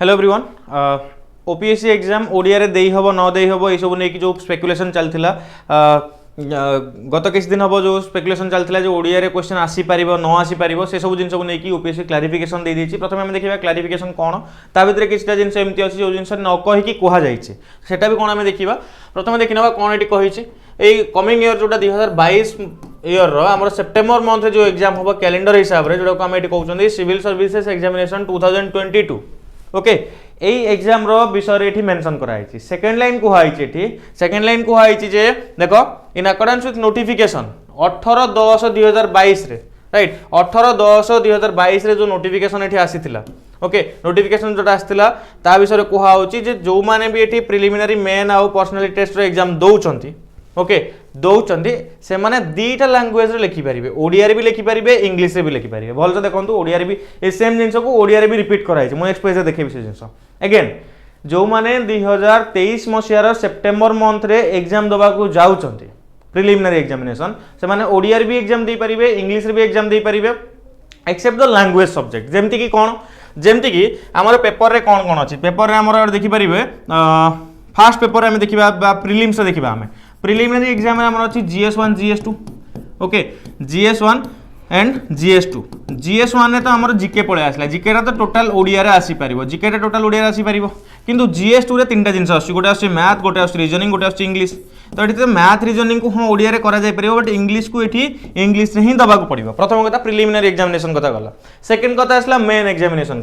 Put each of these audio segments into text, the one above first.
Hello everyone OPSC exam Odia रे देई हबो न देई हबो ए सब नै कि जो स्पेकुलेशन चलथिला गत किछ दिन हबो जो स्पेकुलेशन चलथिला जो ओडिया रे क्वेश्चन आसी परिबो न आसी परिबो से सब जिंस को नै कि ओपीएससी क्लैरिफिकेशन दे दैछि। प्रथमे हम देखिबा क्लैरिफिकेशन कोन ता भितरे किछटा जिंस एमति अछि जो जिंस न कहि कि कोहा जाइछि सेटा भी कोन हम देखिबा। प्रथमे देखिनबा कोन एटी कहिछि ए कमिंग ईयर जोटा 2022 ईयर रो हमर सितंबर मंथ रे जो एग्जाम हबो कैलेंडर हिसाब रे जोटा को हम एटी कहउछन सिविल सर्विसेज एग्जामिनेशन 2022 ओके एई एग्जाम रो विषय रे एठी मेंशन कराइछि। सेकंड लाइन को हाइछि एठी सेकंड लाइन को हाइछि जे देखो इन अकॉर्डेंस विथ नोटिफिकेशन 18/10/2022 रे राइट 18/10/2022 रे जो नोटिफिकेशन एठी आसीथिला ओके नोटिफिकेशन जोटा आसीथिला ता विषय रे कोहा होछि जे जो माने भी एठी प्रिलिमिनरी मेन आ पर्सनालिटी टेस्ट रो एग्जाम दउचंती ओके दौरान से माने दीटा लैंग्वेज रे लिखि पारिबे ओडिया रे भी लिखि पारिबे इंग्लिश रे भी लिखि पारिबे भल से देखंतु ओडिया रे भी ए सेम जिंस को ओडिया रे भी रिपीट कराइ छै। मो नेक्स्ट पेज रे देखेबी से जिंस अगेन जो माने 2023 मसियार सितंबर मंथ रे एग्जाम दबा को जाउचंती प्रिलिमिनरी एग्जामिनेशन से माने ओडिया रे भी एग्जाम दे पारिबे इंग्लिश रे भी एग्जाम दे पारिबे एक्सेप्ट द लैंग्वेज सब्जेक्ट जेमति की कोन जेमति की हमर पेपर रे कोन कोन अछि पेपर रे हमर देखि पारिबे फर्स्ट पेपर रे हम देखिबा प्रिलिम्स रे देखिबा हम प्रिलिमिनरी एग्जाम में हमर अछि GS1 GS2 okay GS1 and GS2 GS1 ने तो हमर जीके पळे आसला जीके रा तो टोटल ओडिया रे आसी परिबो जीके रा टोटल ओडिया रे आसी परिबो किंतु GS2 रे तीनटा जिंस आसी गोटे आसी मैथ गोटे आसी रीजनिंग गोटे आसी इंग्लिश तो एठी तो मैथ रीजनिंग को हम ओडिया रे करा जाय परिबो बट इंग्लिश को एठी इंग्लिश रे ही दबा को पड़िबो। प्रथम कथा प्रिलिमिनरी एग्जामिनेशन कथा गला सेकंड कथा आसला मेन एग्जामिनेशन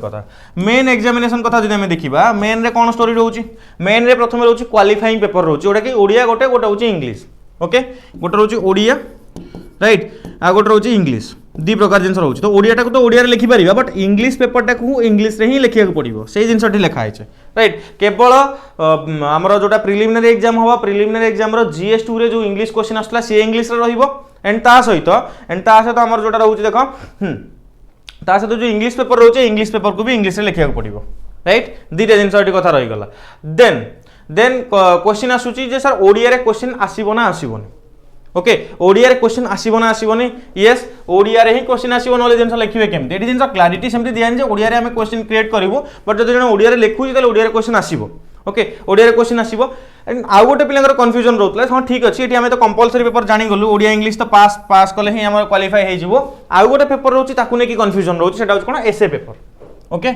कथा जदि हम देखिबा मेन रे कोन स्टोरी रहउची मेन रे प्रथम रहउची क्वालिफाइंग पेपर रहउची ओडा कि ओडिया गोटे गोटे होची इंग्लिश ओके गोटे रहउची ओडिया राइट आ गोटे रहउची इंग्लिश दी प्रकार जिंस रहउची तो ओडिया टा को तो ओडिया रे लिखि परिबा बट इंग्लिश पेपर टा को इंग्लिश रे ही लिखिया को पड़िबो सेही जिंस ठी लिखा आइछे राइट केवल हमरो जोटा प्रिलिमिनरी एग्जाम होबा प्रिलिमिनरी एग्जाम रो GS2 रे जो इंग्लिश क्वेश्चन आसला से इंग्लिश रे रहिबो एंड ता सहित हमर जोटा रहउची देखो ता सहित जो इंग्लिश पेपर रहउची इंग्लिश पेपर को भी इंग्लिश रे लिखिया को पड़िबो राइट दीटा जिंस ठी कथा रहि गला। देन क्वेश्चन आसुची जे सर ओडिया रे क्वेश्चन आसीबो ना आसीबोनी ओके ओडिया रे क्वेश्चन आसीबो ना आसीबोनी यस ओडिया रे ही क्वेश्चन आसीबो नले जिंस लिखिबे केमते एठी जिंस क्लैरिटी सेमति दियान जे ओडिया रे हम क्वेश्चन क्रिएट करबो बट जदि जण ओडिया रे लिखुची तले ओडिया रे क्वेश्चन आसीबो ओके ओडिया रे क्वेश्चन आसीबो एंड आउ गोटे पिलांगर कंफ्यूजन रहउतला हां ठीक अछि एठी हम तो कंपलसरी पेपर जानि गलु ओडिया इंग्लिश तो पास कले ही हम क्वालिफाई हे जिवो आउ गोटे पेपर रहउची ताकु ने की कंफ्यूजन रहउची सेटा होछ कोन एसे पेपर ओके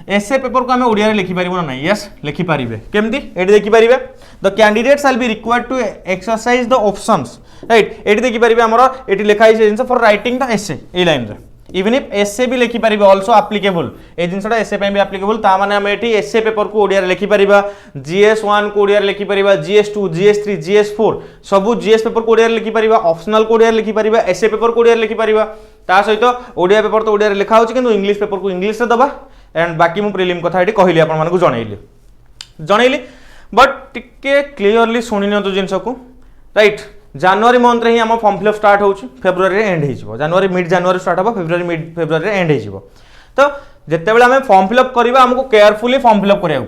एसे पेपर को हमें ओडिया रे लिखि परिबो ना यस लिखि परिबे केमदी एठी देखि परिबे the candidates will be required to exercise the options right एठी देखि परिबे हमरो एठी लिखा है जिंस for writing the essay a line रे इवन इफ एसे भी लिखि परिबे आल्सो एप्लीकेबल ए जिंसटा एसे पे भी एप्लीकेबल ता माने हम एठी एसे पेपर को ओडिया रे लिखि परिबा GS1 को ओडिया रे लिखि परिबा GS2 GS3 GS4 सब GS पेपर को ओडिया रे लिखि परिबा ऑप्शनल को ओडिया रे लिखि परिबा एसे पेपर को ओडिया रे लिखि परिबा ता सहित ओडिया पेपर तो ओडिया रे लिखा होची किंतु इंग्लिश पेपर को इंग्लिश रे दबा एंड बाकी मु प्रिलिम कथा एठी कहली आपन मानको जणैली बट टिके क्लियरली सुनि नतो जिंस को राइट जनवरी मंथ रे ही हम फॉर्म फिलअप स्टार्ट होउची फेब्रुअरी रे एंड हिजबो जनवरी मिड जनवरी स्टार्ट होबो फेब्रुअरी मिड फेब्रुअरी रे एंड हिजबो तो जत्ते बेला हम फॉर्म फिलअप करबा हमको केयरफुली फॉर्म फिलअप करिया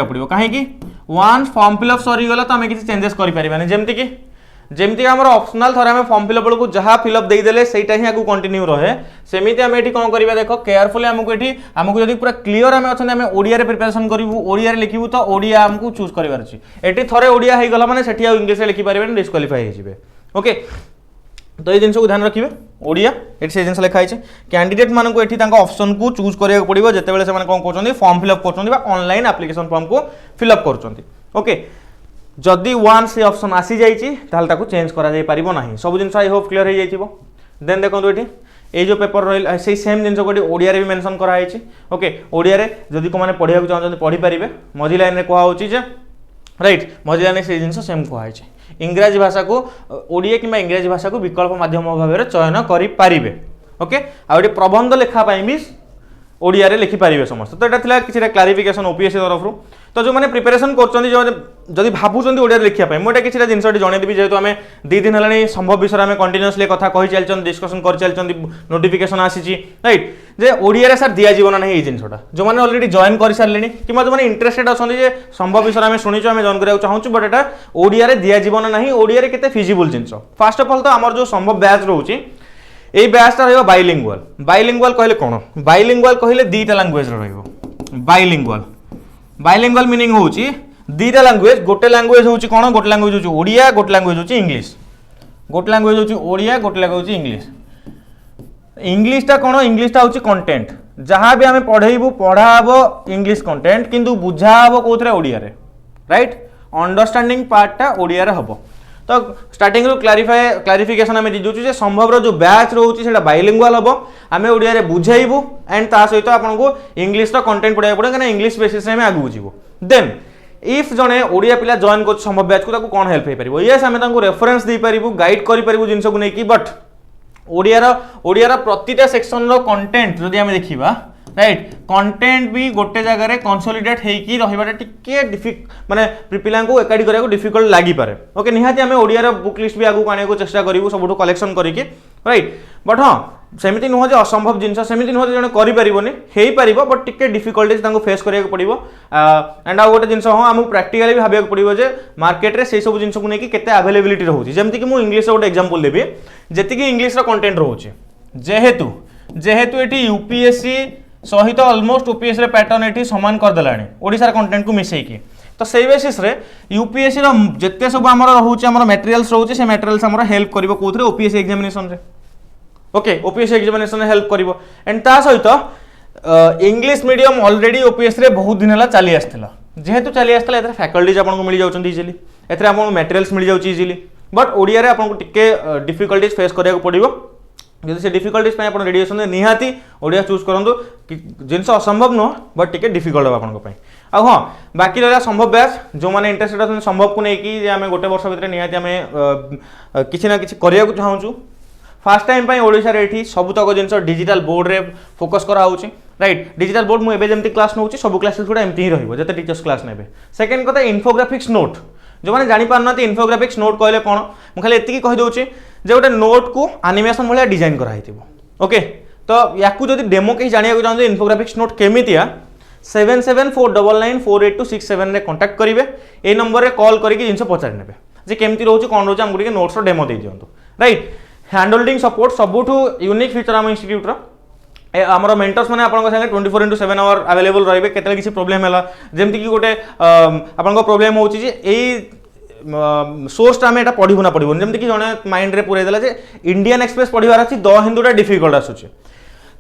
पड़िबो काहे कि वंस फॉर्म फिलअप सरी गला तो हम किसी चेंजेस करि परिबानी जेमती हमर ऑप्शनल थरे हम फॉर्म फिलअप को जहां फिलअप देई देले सेटा ही आगु कंटिन्यू रहे सेमिति हम एठी कोन करबा देखो केयरफुली हमको जदी पूरा क्लियर हम अछन हम ओडिया रे प्रिपरेशन करिवु ओडिया रे लिखिवु तो ओडिया हमको चूज करबार अछि एठी थरे ओडिया हे गला माने सेठी आ इंग्लिश रे लिखि पारिबे डिस्क्वालीफाई हे जिवे ओके तो ए जिंस को ध्यान रखिबे ओडिया एठी से जिंस लिखा है कैंडिडेट मान को एठी तांका ऑप्शन को चूज करिया पड़िबो जते बेले से माने कोन करचोंदी फॉर्म फिलअप करचोंदी बा ऑनलाइन एप्लीकेशन फॉर्म को फिलअप करचोंदी ओके जदि वन से ऑप्शन आसी जाइछि ताल ताकू चेंज करा जाय परिबो नाही सब जिंस आई होप क्लियर हे जाइथिबो। देन देखो एठी ए जो पेपर रहल से सेम जिंस को ओडिया रे भी मेंशन करा हैछि ओके ओडिया रे जदि को माने पढिया चाहछन पढि परिबे मझी लाइन रे कोहा होछि जे राइट मझी लाइन से जिंस सेम कोहा हैछि इंग्रजी भाषा को ओडिया किबा इंग्रजी भाषा को विकल्प माध्यम भाव रे चयन करि परिबे ओके आ एठी प्रबंध लेखा पई भी ओडिया रे लिखि पारिबे समस्त तो एटा थिला किछटा क्लैरिफिकेशन ओपीएससी तरफ तो जो माने प्रिपरेशन करचोंदी जो जदी भाबुचोंदी ओडिया रे लिखिया पई मोटा किछटा जिंसटी जणे देबी जेतु हमें 2 दिन हलानी संभव विषय हमें कंटीन्यूअसली कथा कहि चलचन डिस्कशन कर चलचन नोटिफिकेशन आसीची राइट जे ओडिया रे सर दिया जीवन नाही ए जिंसटा जो माने ऑलरेडी जॉइन करि सारलेनी किमा जो माने इंटरेस्टेड अछंदी जे संभव विषय हमें सुनिचो हमें जॉइन करिया चाहूछु बट एटा ओडिया रे दिया जीवन नाही ओडिया रे केते feasible jeans first of all तो हमर जो संभव बैच रहउची এই ব্যাচটা রহিব বাইলিঙ্গুয়াল। বাইলিঙ্গুয়াল কহিলে কোন? বাইলিঙ্গুয়াল কহিলে দুইটা ল্যাঙ্গুয়েজ রহিব। বাইলিঙ্গুয়াল বাইলিঙ্গুয়াল মিনিং হଉଛି দুইটা ল্যাঙ্গুয়েজ, গোटे ল্যাঙ্গুয়েজ হଉଛି কোন? গোटे ল্যাঙ্গুয়েজ হଉଛି ওড়িয়া, গোटे ল্যাঙ্গুয়েজ হଉଛି ইংলিশ। গোटे ল্যাঙ্গুয়েজ হଉଛି ওড়িয়া, গোटे ল্যাঙ্গুয়েজ হଉଛି ইংলিশ। ইংলিশটা কোন? ইংলিশটা হচ্ছে কন্টেন্ট, যাহা বি আমি পড়াইবু পড়া হব ইংলিশ কন্টেন্ট, কিন্তু বুঝা হব কোথরে? ওড়িয়ারে, রাইট? अंडरस्टैंडिंग पार्टा ओडिया रे हबो। तो स्टार्टिंग रो क्लारिफिकेशन आम दीजु जे संभव जो बैच रोचे से बाइलिंगुअल हम आम ओडिया रे बुझेबू एंड ता सहित आपको इंग्लिश कंटेंट पढ़ाई पड़े कहीं इंग्लिश बेसिस में आगू जीवो। देन इफ जड़े ओडिया पिला जॉइन कर संभव बैच को कौन हेल्प हो पार? येस आम रेफरेंस दे पारू, गाइड करूँ जिन को लेकिन, बट ओडिया प्रतिटा सेक्शन रो कंटेंट जदि आम देखा, राइट, कंटेंट भी गोटे जगह कंसोलिडेट होइकी रहिबाटा टिके माने पिला को एकाडी करिया को डिफिकल्ट लागि पारे। ओके, निहाती आमे ओडिया रो बुक लिस्ट भी आगु आने को चेष्टा करिवु सबुठु कलेक्शन करिके, राइट। बट हां सेमिति नुह जे असंभव जिंस, सेमिति नुह जे जने करि परिबोनी, हेई परिबो, बट टिके डिफिकल्टीज तांको फेस करिया को पड़िबो। एंड आ गोटे जिंस हां आमु प्रैक्टिकली भाबिया को पड़िबो जे मार्केट रे सेई सब जिंस को नेकी केते अवेलेबिलिटी रहउची। जेमति कि मु इंग्लिश रो गोटे एग्जांपल देबी, जेति कि इंग्लिश रो कंटेंट रहउची, जेहेतु एठी यूपीएससी सहित ऑलमोस्ट ओपीएस रे पैटर्न एठी समान कर देलानी ओडिसा रे कंटेंट को मिसेकी। तो सेई बेसिस रे यूपीएससी रो जत्ते सब हमर रहउची, हमर मटेरियल्स रहउची, से मटेरियल्स हमर हेल्प करिवो कोथरे? ओपीएससी एग्जामिनेशन रे। ओके, ओपीएससी एग्जामिनेशन रे हेल्प करिवो। एंड ता सहित इंग्लिश मीडियम ऑलरेडी ओपीएस रे बहुत दिन हला चली आस्थिला, जेहेतु चली आस्थिला एथरे फैकल्टीज आपन को मिल जाउछन इजीली, एथरे आपन मटेरियल्स मिल जाउची इजीली, बट ओडिया रे आपन को टिके डिफिकल्टीज फेस करिया को पड़िवो। जब से डिफिकल्टीज आप रेडिएशन निहाती ओडिया चूज करूँ, जिनस असंभव नुह बट टिके डिफिकल्ट हम आपंप। आ हाँ बाकी रहा संभव बैच जो मैंने इंटरेस्टेड अच्छा संभव को लेकिन आम गोटे वर्ष भितर निहाती आम किसी ना कि करने को चाहूँ। फास्ट टाइम ओडिशा रे सबुतक जिन डिजिटल बोर्ड रे फोकस कराऊँ, राइट। डिजिटल बोर्ड मुझे जमी क्लास नौ सब क्लासेस गुड़ा एमती ही रही टीचर्स क्लास ने। सेकेंड कथा इनफोग्राफिक्स नोट, जो मैंने जापार ना इनफोग्राफिक्स नोट कहले कौन, मुझे खाली एति कहीदे जे गोटे नोट को एनिमेशन भाया डिजाइन कराई। ओके, तो या जब डेमो कहीं जाना चाहते इनफोग्राफिक्स नोट केमितिया 7749948267 कांटेक्ट करेंगे। ये नंबर रे कॉल करके जिन पचारि ने जे केमती रोचे कौन रोचे आमको नोट्स डेमो दे दिंतु, राइट। हैंड होल्डिंग सपोर्ट सबुठु यूनिक फीचर आम इंस्टीट्यूट आमर मेंटर्स मैंने आपको संगे 24x7 आवर अवेलेबल रही है। किसी प्रोब्लेम है जमती कि गोटे आपको प्रोब्लेम हो सोर्सटा आम यहाँ पढ़ू ना पढ़ू, जमीक जड़े माइंड रे पूरे जे इंडियन एक्सप्रेस पढ़ार अच्छी द हिंदूटा डिफिकल्ट आसूचे,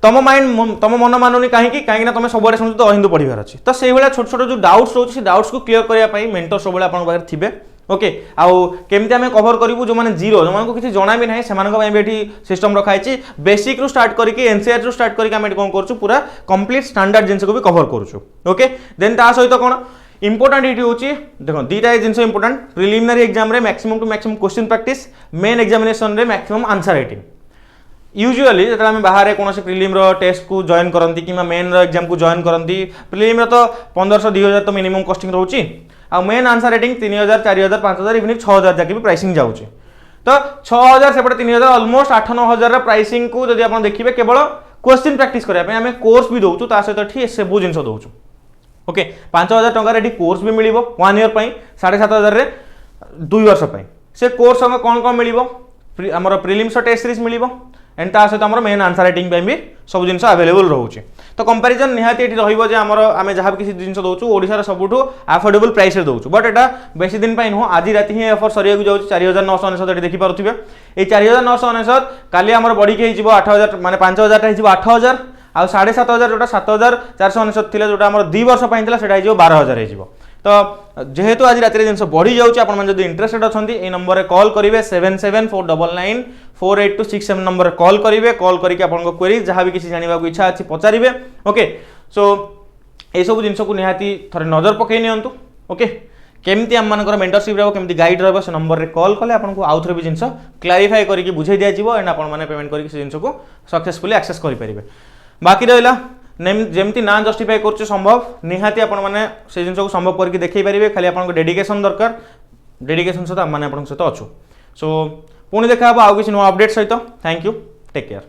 तुम माइंड तुम मन मानुनी कहीं तुम सब शुणु द हिंदू पढ़ार अच्छी। तो से भाया छोट छोट जो डाउट्स रोचे डाउट्स को क्लीयर करने मेंटर सब पाखे थे। ओके, आउ केमती आम कवर करूँ जो मैंने जीरो जो किसी जना भी ना से सिस्टम रखाई बेसिक रू स्टार्ट करके एनसीईआरटी रू स्टार्ट करके आम कौन करूँ पूरा कंप्लीट स्टैंडर्ड जिन को भी कवर करूँ। ओके, देन ता सहित कौन इंपोर्टेंट ये हूँ देखो दुईटा जिन इंपोर्टेंट प्रिलिमिनरी एग्जाम रे maximum to maximum question practice, main examination रे मैक्सिमम आंसर राइटिंग। यूजुअली जो आम बाहर कौन प्रिलिम टेस्ट को जॉइन करती कि मेन एग्जाम को जॉइन करती, प्रिलिम तो 1500-2000 तो मिनिमम कॉस्टिंग रोचे, आ मेन आंसर राइटिंग 3000 4000 5000 इवन 6000 जाके भी प्राइसिंग जाऊँगी। तो 6000 सेपटे 3000 ऑलमोस्ट 8-9 प्राइसिंग को जब आप देखिए केवल क्वेश्चन प्रैक्टिस करने आम कोर्स भी दौचु, सहित सब जिन दौचु। ओके, 5000 टकर कोर्स भी मिल 1 ईयर 7500 2 वर्ष से कोर्स संग कौन कौन मिल आमर प्रिलिम्स टेस्ट सीरीज मिल एंड ता सहित आम मेन आंसर राइटिंग भी सब जिन अवेलेबल रोचे। तो कंपैरिजन निहाती ये आम जहाँ भी किसी जिन दौचु ओडिशार सबुठु अफोर्डेबल प्राइस रे दौचु, बट एटा बेसी दिन नुह आज राति ही ऑफर सरिया जाऊँ 4999 देखी पारे। ये 4999 काली आम बढ़ी 8000 माने 5000 8000 आ 7500 जोटा 7499 थी जो आम 2 वर्ष से 12000 हो। तो जेहेतु आज राति जिन बढ़ी जाऊँगी आप इंटरेस्टेड अच्छा ये नंबर रे कॉल करेंगे 7749948267 नंबर रे कॉल करेंगे। कॉल करके आपको क्वेरी जहाँ भी किसी जानवा इच्छा अच्छी पचारे। ओके, सो ये सब जिन को निहाती थोड़े नजर पकई नियंतु। ओके, केमती आम मानकर मेंटरशिप रहो केमती गाइड रहो से नंबर रे कॉल कले आपको आउ थे भी जिन क्लारीफाई करके बुझे दिज्व एंड आपने पेमेंट करके जिन को सक्सेसफुली एक्सेस करेंगे। बाकी रहा जमती ना जस्टिफाई कर संभव निहाती आपने से जिन को संभव करके देखी पारे, खाली आपको डेडिकेशन दरकार, डेडिकेशन सहित आम सहित अच्छु। सो पुणी देखा आउ किसी नुआ अपडेट सहित। Thank you, take care.